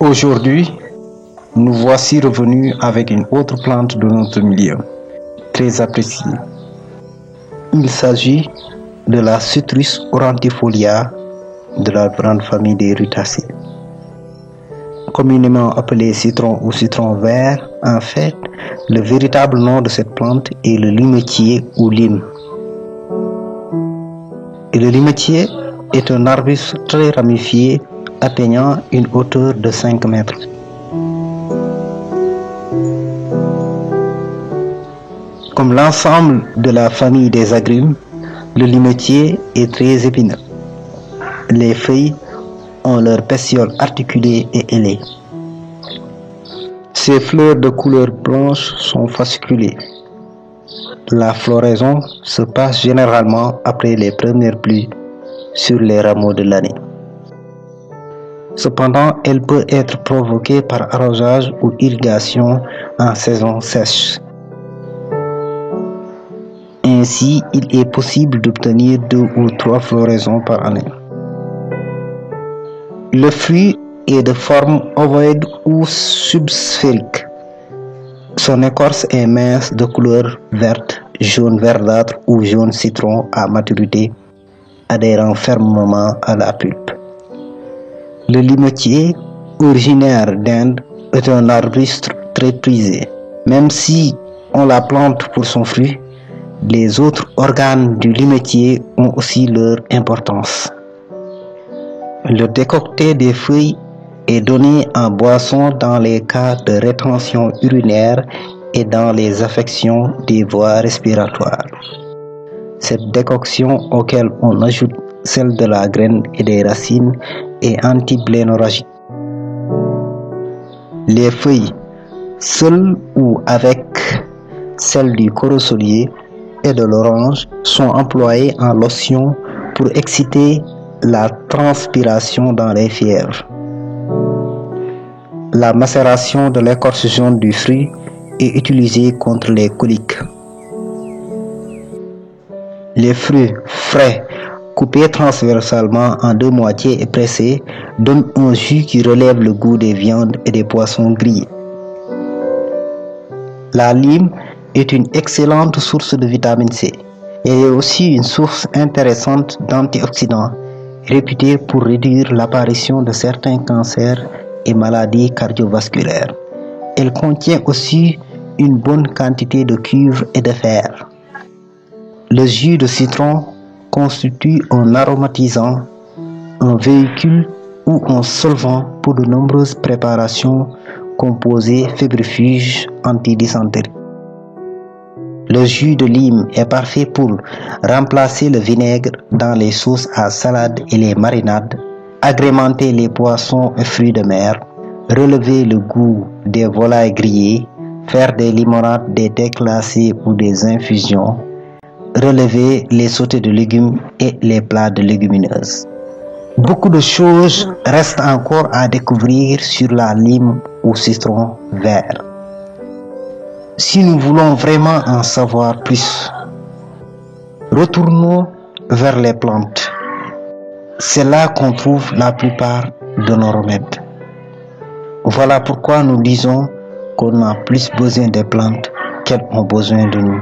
Aujourd'hui, nous voici revenus avec une autre plante de notre milieu, très appréciée. Il s'agit de la Citrus aurantifolia de la grande famille des Rutacées. Communément appelée citron ou citron vert, en fait, le véritable nom de cette plante est le limetier ou lime. Et le limetier est un arbuste très ramifié atteignant une hauteur de 5 mètres. Comme l'ensemble de la famille des agrumes, le limetier est très épineux. Les feuilles ont leur pétiole articulée et ailée. Ces fleurs de couleur blanche sont fasciculées. La floraison se passe généralement après les premières pluies sur les rameaux de l'année. Cependant, elle peut être provoquée par arrosage ou irrigation en saison sèche. Ainsi, il est possible d'obtenir 2 ou 3 floraisons par année. Le fruit est de forme ovoïde ou subsphérique. Son écorce est mince de couleur verte, jaune verdâtre ou jaune citron à maturité, adhérant fermement à la pulpe. Le limetier, originaire d'Inde, est un arbuste très prisé. Même si on la plante pour son fruit, les autres organes du limetier ont aussi leur importance. Le décocté des feuilles est donné en boisson dans les cas de rétention urinaire et dans les affections des voies respiratoires. Cette décoction, auquel on ajoute celle de la graine et des racines, est antiblénorragique. Les feuilles, seules ou avec celles du corosolier et de l'orange, sont employées en lotion pour exciter la transpiration dans les fièvres. La macération de l'écorce jaune du fruit est utilisée contre les coliques. Les fruits frais, coupés transversalement en 2 moitiés et pressés, donnent un jus qui relève le goût des viandes et des poissons grillés. La lime est une excellente source de vitamine C. Elle est aussi une source intéressante d'antioxydants, réputée pour réduire l'apparition de certains cancers et maladies cardiovasculaires. Elle contient aussi une bonne quantité de cuivre et de fer. Le jus de citron constitue un aromatisant, un véhicule ou un solvant pour de nombreuses préparations composées fébrifuges antidysenteriques. Le jus de lime est parfait pour remplacer le vinaigre dans les sauces à salade et les marinades, agrémenter les poissons et fruits de mer, relever le goût des volailles grillées, faire des limonades, des thés glacés ou des infusions, relever les sautés de légumes et les plats de légumineuses. Beaucoup de choses restent encore à découvrir sur la lime ou citron vert. Si nous voulons vraiment en savoir plus, retournons vers les plantes. C'est là qu'on trouve la plupart de nos remèdes. Voilà pourquoi nous disons qu'on a plus besoin des plantes qu'elles ont besoin de nous.